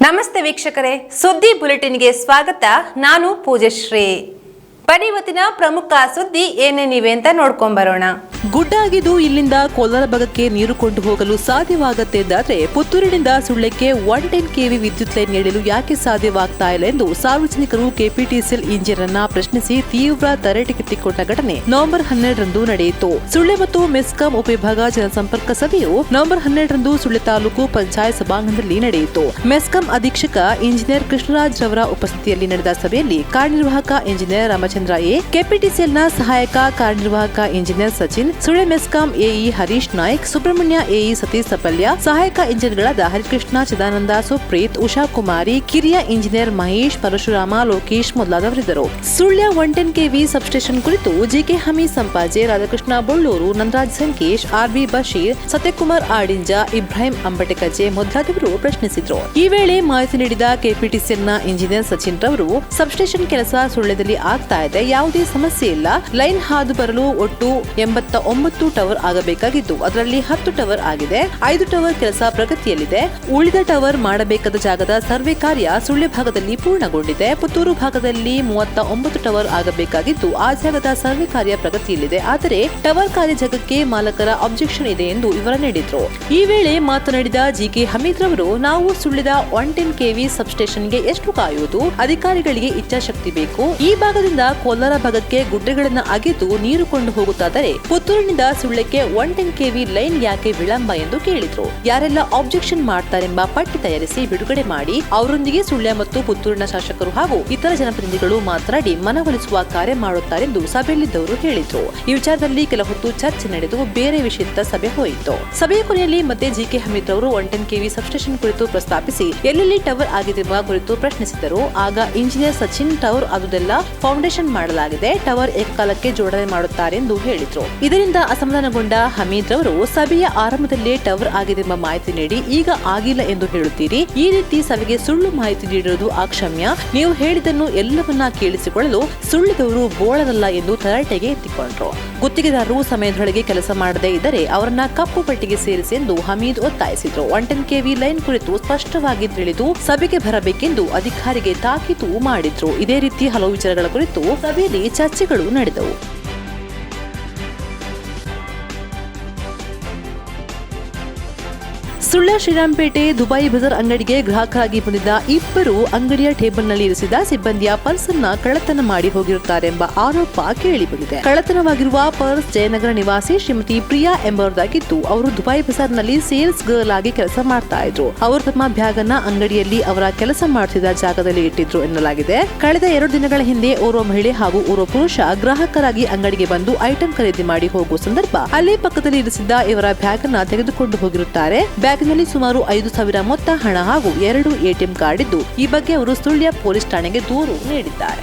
ನಮಸ್ತೆ ವೀಕ್ಷಕರೇ, ಸುದ್ದಿ ಬುಲೆಟಿನ್ಗೆ ಸ್ವಾಗತ. ನಾನು ಪೂಜಶ್ರೀ. ಬನ್ನಿ ಇವತ್ತಿನ ಪ್ರಮುಖ ಸುದ್ದಿ ಏನೇನಿವೆ ಅಂತ ನೋಡ್ಕೊಂಡ್ ಬರೋಣ. ಗುಡ್ಡ ಆಗಿದ್ದು ಇಲ್ಲಿಂದ ಕೋಲಾರ ಭಾಗಕ್ಕೆ ನೀರು ಕೊಂಡು ಹೋಗಲು ಸಾಧ್ಯವಾಗುತ್ತೆ ಎಂದಾದ್ರೆ ಪುತ್ತೂರಿನಿಂದ ಸುಳ್ಯಕ್ಕೆ 110 kV ವಿದ್ಯುತ್ ಲೈನ್ ನೀಡಲು ಯಾಕೆ ಸಾಧ್ಯವಾಗ್ತಾ ಇಲ್ಲ ಎಂದು ಸಾರ್ವಜನಿಕರು ಕೆಪಿಟಿಸಿಎಲ್ ಇಂಜಿನಿಯರ್ ಅನ್ನ ಪ್ರಶ್ನಿಸಿ ತೀವ್ರ ತರಾಟೆಗೆತ್ತಿಕೊಂಡ ಘಟನೆ ನವೆಂಬರ್ 12ರಂದು ನಡೆಯಿತು. ಸುಳ್ಯ ಮತ್ತು ಮೆಸ್ಕಾಂ ಉಪವಿಭಾಗ ಜನಸಂಪರ್ಕ ಸಭೆಯು ನವೆಂಬರ್ 12ರಂದು ಸುಳ್ಯ ತಾಲೂಕು ಪಂಚಾಯತ್ ಸಭಾಂಗಣದಲ್ಲಿ ನಡೆಯಿತು. ಮೆಸ್ಕಾಂ ಅಧೀಕ್ಷಕ ಇಂಜಿನಿಯರ್ ಕೃಷ್ಣರಾಜ್ ರವರ ಉಪಸ್ಥಿತಿಯಲ್ಲಿ ನಡೆದ ಸಭೆಯಲ್ಲಿ ಕಾರ್ಯನಿರ್ವಾಹಕ ಇಂಜಿನಿಯರ್ ರಾಮಚಂದ್ರ ಎ, ಕೆಪಿಟಿಸಿಎಲ್ನ ಸಹಾಯಕ ಕಾರ್ಯನಿರ್ವಾಹಕ engineer Sachin, Sullia MESCOM AE Harish Naik, Subrahmanya AE Satish Sapalya, ಸಹಾಯಕ ಇಂಜಿನಿಯರ್ಗಳಾದ ಹರಿಕೃಷ್ಣ, ಚಿದಾನಂದ, ಸುಪ್ರೀತ್, ಉಷಾ ಕುಮಾರಿ, ಕಿರಿಯ ಇಂಜಿನಿಯರ್ ಮಹೇಶ್, ಪರಶುರಾಮ, ಲೋಕೇಶ್ ಮೊದಲಾದವರಿದ್ದರು. ಸುಳ್ಯ 110 kV ಸಬ್ಸ್ಟೇಷನ್ ಕುರಿತು ಜಿಕೆ ಹಮೀದ್ ಸಂಪಾಜೆ, ರಾಧಾಕೃಷ್ಣ ಬೊಳ್ಳೂರು, ನಟರಾಜ್ ಸಂಕೇಶ್, ಆರ್ಬಿ ಬಶೀರ್, ಸತ್ಯಕುಮಾರ್ ಆಡಿಂಜ, ಇಬ್ರಾಹಿಂ ಅಂಬಟೆಕಜೆ ಮೊದಲಾದವರು ಪ್ರಶ್ನಿಸಿದ್ರು. ಈ ವೇಳೆ ಮಾಹಿತಿ ನೀಡಿದ ಕೆಪಿಟಿಸಿಎಲ್ನ ಇಂಜಿನಿಯರ್ ಸಚಿನ್ ರವರು, ಸಬ್ಸ್ಟೇಷನ್ ಕೆಲಸ ಸುಳ್ಯದಲ್ಲಿ ಆಗ್ತಾ ಇದೆ, ಯಾವುದೇ ಸಮಸ್ಯೆ ಇಲ್ಲ. ಲೈನ್ ಹಾದು ಬರಲು ಒಟ್ಟು 89 ಟವರ್ ಆಗಬೇಕಾಗಿದ್ದು ಅದರಲ್ಲಿ 10 ಟವರ್ ಆಗಿದೆ. 5 ಟವರ್ ಕೆಲಸ ಪ್ರಗತಿಯಲ್ಲಿದೆ. ಉಳಿದ ಟವರ್ ಮಾಡಬೇಕಾದ ಜಾಗದ ಸರ್ವೆ ಕಾರ್ಯ ಸುಳ್ಯ ಭಾಗದಲ್ಲಿ ಪೂರ್ಣಗೊಂಡಿದೆ. ಪುತ್ತೂರು ಭಾಗದಲ್ಲಿ 39 ಟವರ್ ಆಗಬೇಕಾಗಿದ್ದು ಆ ಜಾಗದ ಸರ್ವೆ ಕಾರ್ಯ ಪ್ರಗತಿಯಲ್ಲಿದೆ. ಆದರೆ ಟವರ್ ಕಾರ್ಯ ಜಾಗಕ್ಕೆ ಮಾಲಕರ ಅಬ್ಜೆಕ್ಷನ್ ಇದೆ ಎಂದು ವಿವರ ನೀಡಿದ್ರು. ಈ ವೇಳೆ ಮಾತನಾಡಿದ ಜಿಕೆ ಹಮೀದ್ ರವರು, ನಾವು ಸುಳ್ಯದ 110 kV ಸಬ್ಸ್ಟೇಷನ್ಗೆ ಎಷ್ಟು ಕಾಯುವುದು? ಅಧಿಕಾರಿಗಳಿಗೆ ಇಚ್ಛಾಶಕ್ತಿ ಬೇಕು. ಈ ಭಾಗದಿಂದ ಕೋಲಾರ ಭಾಗಕ್ಕೆ ಗುಡ್ಡೆಗಳನ್ನು ಅಗೆದು ನೀರು ಕೊಂಡು ಹೋಗುತ್ತಾದರೆ ಪುತ್ತೂರಿನಿಂದ ಸುಳ್ಯಕ್ಕೆ 110 kV ಲೈನ್ ಯಾಕೆ ವಿಳಂಬ ಎಂದು ಕೇಳಿದ್ರು. ಯಾರೆಲ್ಲ ಆಬ್ಜೆಕ್ಷನ್ ಮಾಡ್ತಾರೆಂಬ ಪಟ್ಟಿ ತಯಾರಿಸಿ ಬಿಡುಗಡೆ ಮಾಡಿ ಅವರೊಂದಿಗೆ ಸುಳ್ಯ ಮತ್ತು ಪುತ್ತೂರಿನ ಶಾಸಕರು ಹಾಗೂ ಇತರ ಜನಪ್ರತಿನಿಧಿಗಳು ಮಾತನಾಡಿ ಮನವೊಲಿಸುವ ಕಾರ್ಯ ಮಾಡುತ್ತಾರೆಂದು ಸಭೆಯಲ್ಲಿದ್ದವರು ಹೇಳಿದ್ರು. ಈ ವಿಚಾರದಲ್ಲಿ ಕೆಲ ಹೊತ್ತು ಚರ್ಚೆ ನಡೆದು ಬೇರೆ ವಿಷಯದ ಸಭೆ ಹೋಯಿತು. ಸಭೆಯ ಕೊನೆಯಲ್ಲಿ ಮತ್ತೆ ಜಿಕೆ ಹಮೀದ್ ಅವರು 110 kV ಸಬ್ಸ್ಟೇಷನ್ ಕುರಿತು ಪ್ರಸ್ತಾಪಿಸಿ ಎಲ್ಲೆಲ್ಲಿ ಟವರ್ ಆಗಿದೆಂಬ ಕುರಿತು ಪ್ರಶ್ನಿಸಿದರು. ಆಗ ಇಂಜಿನಿಯರ್ ಸಚಿನ್, ಟವರ್ ಆದುದೆಲ್ಲ ಫೌಂಡೇಶನ್ ಮಾಡಲಾಗಿದೆ, ಟವರ್ ಏಕಕಾಲಕ್ಕೆ ಜೋಡಣೆ ಮಾಡುತ್ತಾರೆ ಎಂದು ಹೇಳಿದ್ರು. ಇದರಿಂದ ಅಸಮಾಧಾನಗೊಂಡ ಹಮೀದ್ ರವರು, ಸಭೆಯ ಆರಂಭದಲ್ಲೇ ಟವರ್ ಆಗಿದೆಂಬ ಮಾಹಿತಿ ನೀಡಿ ಈಗ ಆಗಿಲ್ಲ ಎಂದು ಹೇಳುತ್ತೀರಿ. ಈ ರೀತಿ ಸಭೆಗೆ ಸುಳ್ಳು ಮಾಹಿತಿ ನೀಡಿರುವುದು ಅಕ್ಷಮ್ಯ. ನೀವು ಹೇಳಿದ್ದನ್ನು ಎಲ್ಲವನ್ನ ಕೇಳಿಸಿಕೊಳ್ಳಲು ಸುಳ್ಳಿದವರು ಬೋಳರಲ್ಲ ಎಂದು ತರಾಟೆಗೆ ಎತ್ತಿಕೊಂಡ್ರು. ಗುತ್ತಿಗೆದಾರರು ಸಮಯದೊಳಗೆ ಕೆಲಸ ಮಾಡದೇ ಇದ್ದರೆ ಅವರನ್ನ ಕಪ್ಪು ಪಟ್ಟಿಗೆ ಸೇರಿಸಿ ಎಂದು ಹಮೀದ್ ಒತ್ತಾಯಿಸಿದ್ರು. 110 kV ಲೈನ್ ಕುರಿತು ಸ್ಪಷ್ಟವಾಗಿ ತಿಳಿದು ಸಭೆಗೆ ಬರಬೇಕೆಂದು ಅಧಿಕಾರಿಗೆ ತಾಕೀತು ಮಾಡಿದ್ರು. ಇದೇ ರೀತಿ ಹಲವು ವಿಚಾರಗಳ ಕುರಿತು ಸಭೆಯಲ್ಲಿ ಚರ್ಚೆಗಳು ನಡೆದವು. ಸುಳ್ಯ ಶ್ರೀರಾಂಪೇಟೆ ದುಬೈ ಬಜಾರ್ ಅಂಗಡಿಗೆ ಗ್ರಾಹಕರಾಗಿ ಬಂದಿದ್ದ ಇಬ್ಬರು ಅಂಗಡಿಯ ಟೇಬಲ್ನಲ್ಲಿ ಇರಿಸಿದ ಸಿಬ್ಬಂದಿಯ ಪರ್ಸ್ ಅನ್ನ ಕಳ್ಳತನ ಮಾಡಿ ಹೋಗಿರುತ್ತಾರೆಂಬ ಆರೋಪ ಕೇಳಿಬಂದಿದೆ. ಕಳ್ಳತನವಾಗಿರುವ ಪರ್ಸ್ ಜಯನಗರ ನಿವಾಸಿ ಶ್ರೀಮತಿ ಪ್ರಿಯಾ ಎಂಬುವರದಾಗಿದ್ದು ಅವರು ದುಬೈ ಬಜಾರ್ನಲ್ಲಿ ಸೇಲ್ಸ್ ಗರ್ಲ್ ಆಗಿ ಕೆಲಸ ಮಾಡ್ತಾ ಇದ್ರು. ಅವರು ತಮ್ಮ ಬ್ಯಾಗ್ ಅನ್ನ ಅಂಗಡಿಯಲ್ಲಿ ಅವರ ಕೆಲಸ ಮಾಡುತ್ತಿದ್ದ ಜಾಗದಲ್ಲಿ ಇಟ್ಟಿದ್ರು ಎನ್ನಲಾಗಿದೆ. ಕಳೆದ 2 ದಿನಗಳ ಹಿಂದೆ ಓರ್ವ ಮಹಿಳೆ ಹಾಗೂ ಓರ್ವ ಪುರುಷ ಗ್ರಾಹಕರಾಗಿ ಅಂಗಡಿಗೆ ಬಂದು ಐಟಂ ಖರೀದಿ ಮಾಡಿ ಹೋಗುವ ಸಂದರ್ಭ ಅಲ್ಲೇ ಪಕ್ಕದಲ್ಲಿ ಇರಿಸಿದ್ದ ಇವರ ಬ್ಯಾಗ್ ಅನ್ನ ತೆಗೆದುಕೊಂಡು ಹೋಗಿರುತ್ತಾರೆ. ಬ್ಯಾಗ್ನಲ್ಲಿ ಸುಮಾರು 5,000 ಮೊತ್ತ ಹಣ ಹಾಗೂ 2 ATM ಕಾರ್ಡ್ ಇದ್ದು ಈ ಬಗ್ಗೆ ಅವರು ಸುಳ್ಯ ಪೊಲೀಸ್ ಠಾಣೆಗೆ ದೂರು ನೀಡಿದ್ದಾರೆ.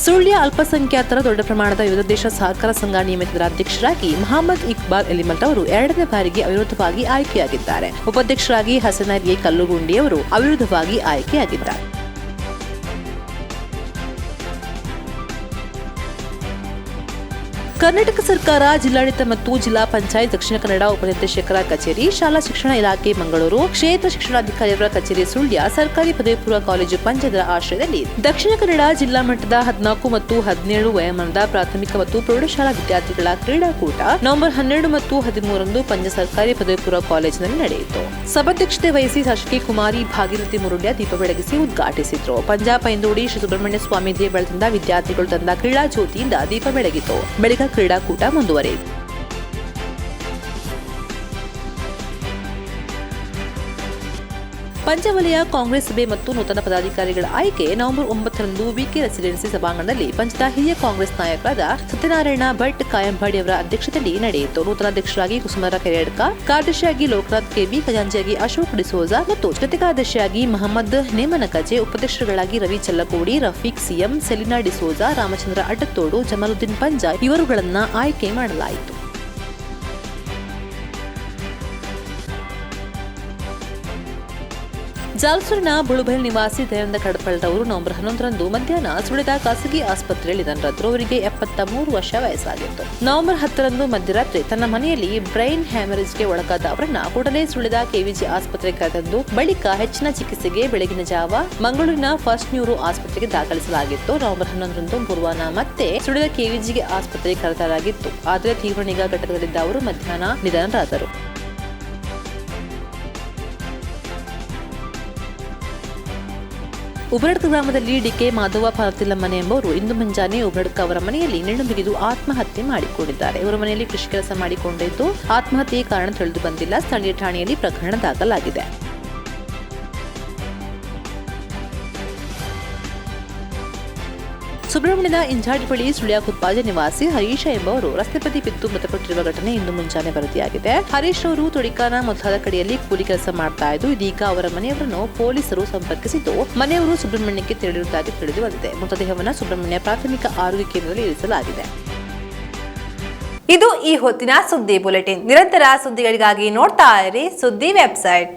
ಸುಳ್ಯ ಅಲ್ಪಸಂಖ್ಯಾತರ ದೊಡ್ಡ ಪ್ರಮಾಣದ ವಿವಿಧ ದೇಶ ಸಹಕಾರ ಸಂಘ ನಿಯಮಿತರ ಅಧ್ಯಕ್ಷರಾಗಿ ಮಹಮ್ಮದ್ ಇಕ್ಬಾಲ್ ಎಲಿಮಲ್ ಅವರು 2ನೇ ಬಾರಿಗೆ ಅವಿರೋಧವಾಗಿ ಆಯ್ಕೆಯಾಗಿದ್ದಾರೆ. ಉಪಾಧ್ಯಕ್ಷರಾಗಿ ಹಸನರ್ ಎ ಕಲ್ಲುಗುಂಡಿ ಅವರು ಅವಿರೋಧವಾಗಿ ಆಯ್ಕೆಯಾಗಿದ್ದಾರೆ. ಕರ್ನಾಟಕ ಸರ್ಕಾರ ಜಿಲ್ಲಾಡಳಿತ ಮತ್ತು ಜಿಲ್ಲಾ ಪಂಚಾಯತ್ ದಕ್ಷಿಣ ಕನ್ನಡ ಉಪನಿರ್ದೇಶಕರ ಕಚೇರಿ, ಶಾಲಾ ಶಿಕ್ಷಣ ಇಲಾಖೆ ಮಂಗಳೂರು, ಕ್ಷೇತ್ರ ಶಿಕ್ಷಣಾಧಿಕಾರಿಯವರ ಕಚೇರಿ ಸುಳ್ಯ, ಸರ್ಕಾರಿ ಪದವಿ ಪೂರ್ವ ಕಾಲೇಜು ಪಂಚದರ ಆಶ್ರಯದಲ್ಲಿ ದಕ್ಷಿಣ ಕನ್ನಡ ಜಿಲ್ಲಾ ಮಟ್ಟದ 14 ಮತ್ತು 17 ವಯೋಮಾನದ ಪ್ರಾಥಮಿಕ ಮತ್ತು ಪ್ರೌಢಶಾಲಾ ವಿದ್ಯಾರ್ಥಿಗಳ ಕ್ರೀಡಾಕೂಟ ನವೆಂಬರ್ 12 ಮತ್ತು 13ರಂದು ಪಂಜ ಸರ್ಕಾರಿ ಪದವಿ ಪೂರ್ವ ಕಾಲೇಜಿನಲ್ಲಿ ನಡೆಯಿತು. ಸಭಾಧ್ಯಕ್ಷತೆ ವಹಿಸಿ ಶಾಸಕಿ ಕುಮಾರಿ ಭಾಗೀರಥಿ ಮುರುಳ್ಯ ದೀಪ ಬೆಳಗಿಸಿ ಉದ್ಘಾಟಿಸಿದ್ರು. ಪಂಜಾಬ್ ಪೈಂದೋಡಿ ಶ್ರೀ ಸುಬ್ರಹ್ಮಣ್ಯ ಸ್ವಾಮಿ ದೇವಳದಿಂದ ವಿದ್ಯಾರ್ಥಿಗಳು ತಂದ ಕ್ರೀಡಾ ಜ್ಯೋತಿಯಿಂದ ದೀಪ ಬೆಳಗಿತು. ಬಳಿಕ ಕ್ರೀಡಾಕೂಟ ಮುಂದುವರೆಯಿತು. ಪಂಚವಲಯ ಕಾಂಗ್ರೆಸ್ ಸಭೆ ಮತ್ತು ನೂತನ ಪದಾಧಿಕಾರಿಗಳ ಆಯ್ಕೆ ನವೆಂಬರ್ 9ರಂದು ವಿಕೆ ರೆಸಿಡೆನ್ಸಿ ಸಭಾಂಗಣದಲ್ಲಿ ಪಂಚದ ಹಿರಿಯ ಕಾಂಗ್ರೆಸ್ ನಾಯಕರಾದ ಸತ್ಯನಾರಾಯಣ ಭಟ್ ಕಾಯಂಬಾಡಿ ಅವರ ಅಧ್ಯಕ್ಷತೆಯಲ್ಲಿ ನಡೆಯಿತು. ನೂತನ ಅಧ್ಯಕ್ಷರಾಗಿ ಕುಸುಮರ ಕೆರೆಯಡ್ಕ, ಕಾರ್ಯದರ್ಶಿಯಾಗಿ ಲೋಕನಾಥ್ ಕೆಬಿ, ಖಜಾಂಚಿಯಾಗಿ ಅಶೋಕ್ ಡಿಸೋಜಾ ಮತ್ತು ಜೊತೆ ಕಾರ್ಯದರ್ಶಿಯಾಗಿ ಮಹಮ್ಮದ್ ನೇಮನಕಜೆ, ಉಪಾಧ್ಯಕ್ಷರುಗಳಾಗಿ ರವಿ ಚಲ್ಲಕೋಡಿ, ರಫೀಕ್ ಸಿಎಂ, ಸೆಲಿನಾ ಡಿಸೋಜಾ, ರಾಮಚಂದ್ರ ಅಡ್ಡತ್ತೋಡು, ಜಮಾಲುದ್ದೀನ್ ಪಂಜಾ ಇವರುಗಳನ್ನ ಆಯ್ಕೆ ಮಾಡಲಾಯಿತು. ಜಾಲ್ಸೂರಿನ ಬುಳುಬೈಲ್ ನಿವಾಸಿ ದಯಾನಂದ ಕಡಪಳ್ರವರು ನವೆಂಬರ್ 11ರಂದು ಮಧ್ಯಾಹ್ನ ಸುಳಿದ ಖಾಸಗಿ ಆಸ್ಪತ್ರೆಯಲ್ಲಿ ನಿಧನರಾದರು. ಅವರಿಗೆ 73 ವರ್ಷ ವಯಸ್ಸಾಗಿತ್ತು. ನವೆಂಬರ್ 10ರಂದು ಮಧ್ಯರಾತ್ರಿ ತನ್ನ ಮನೆಯಲ್ಲಿ ಬ್ರೈನ್ ಹ್ಯಾಮರೇಜ್ಗೆ ಒಳಗಾದ ಅವರನ್ನ ಕೂಡಲೇ ಸುಳಿದ ಕೆವಿಜಿ ಆಸ್ಪತ್ರೆಗೆ ಕರೆತಂದು ಬಳಿಕ ಹೆಚ್ಚಿನ ಚಿಕಿತ್ಸೆಗೆ ಬೆಳಗಿನ ಜಾವ ಮಂಗಳೂರಿನ ಫಸ್ಟ್ ನ್ಯೂರೋ ಆಸ್ಪತ್ರೆಗೆ ದಾಖಲಿಸಲಾಗಿತ್ತು. ನವೆಂಬರ್ 11ರಂದು ಪೂರ್ವಾಹ್ನ ಮತ್ತೆ ಸುಳಿದ ಕೆವಿಜಿಗೆ ಆಸ್ಪತ್ರೆಗೆ ಕರೆತರಲಾಗಿತ್ತು. ಆದರೆ ತೀವ್ರ ನಿಗಾ ಘಟಕದಲ್ಲಿದ್ದ ಅವರು ಮಧ್ಯಾಹ್ನ ನಿಧನರಾದರು. ಉಬರಡ್ಕ ಗ್ರಾಮದಲ್ಲಿ ಡಿಕೆ ಮಾಧವ ಪಾರ್ತಿಲಮ್ಮನೆ ಎಂಬುವರು ಇಂದು ಮುಂಜಾನೆ ಉಬರಡ್ಕ ಅವರ ಮನೆಯಲ್ಲಿ ನೇಣು ಬಿಗಿದು ಆತ್ಮಹತ್ಯೆ ಮಾಡಿಕೊಂಡಿದ್ದಾರೆ. ಇವರ ಮನೆಯಲ್ಲಿ ಕೃಷಿ ಕೆಲಸ ಮಾಡಿಕೊಂಡಿದ್ದು ಆತ್ಮಹತ್ಯೆಯ ಕಾರಣ ತಿಳಿದು ಬಂದಿಲ್ಲ. ಸ್ಥಳೀಯ ಠಾಣೆಯಲ್ಲಿ ಪ್ರಕರಣ ದಾಖಲಾಗಿದೆ. ಸುಬ್ರಹ್ಮಣ್ಯದ ಇಂಜಾಡಿ ಬಳಿ ಸುಳ್ಯ ಕುತ್ಪಾಜ ನಿವಾಸಿ ಹರೀಶ ಎಂಬುವರು ರಸ್ತೆ ಬದಿ ಬಿದ್ದು ಮೃತಪಟ್ಟಿರುವ ಘಟನೆ ಇಂದು ಮುಂಜಾನೆ ವರದಿಯಾಗಿದೆ. ಹರೀಶ್ ಅವರು ತೊಡಿಕಾನ ಮೊದಲಾದ ಕಡೆಯಲ್ಲಿ ಕೂಲಿ ಕೆಲಸ ಮಾಡ್ತಾ ಇದ್ದು ಇದೀಗ ಅವರ ಮನೆಯವರನ್ನು ಪೊಲೀಸರು ಸಂಪರ್ಕಿಸಿದ್ದು ಮನೆಯವರು ಸುಬ್ರಹ್ಮಣ್ಯಕ್ಕೆ ತೆರಳಿರುವುದಾಗಿ ತಿಳಿದು ಬಂದಿದೆ. ಮೃತದೇಹವನ್ನು ಸುಬ್ರಹ್ಮಣ್ಯ ಪ್ರಾಥಮಿಕ ಆರೋಗ್ಯ ಕೇಂದ್ರದಲ್ಲಿ ಇರಿಸಲಾಗಿದೆ. ಇದು ಈ ಹೊತ್ತಿನ ಸುದ್ದಿ ಬುಲೆಟಿನ್. ನಿರಂತರ ಸುದ್ದಿಗಳಿಗಾಗಿ ನೋಡ್ತಾ ಇರಿ ಸುದ್ದಿ ವೆಬ್ಸೈಟ್.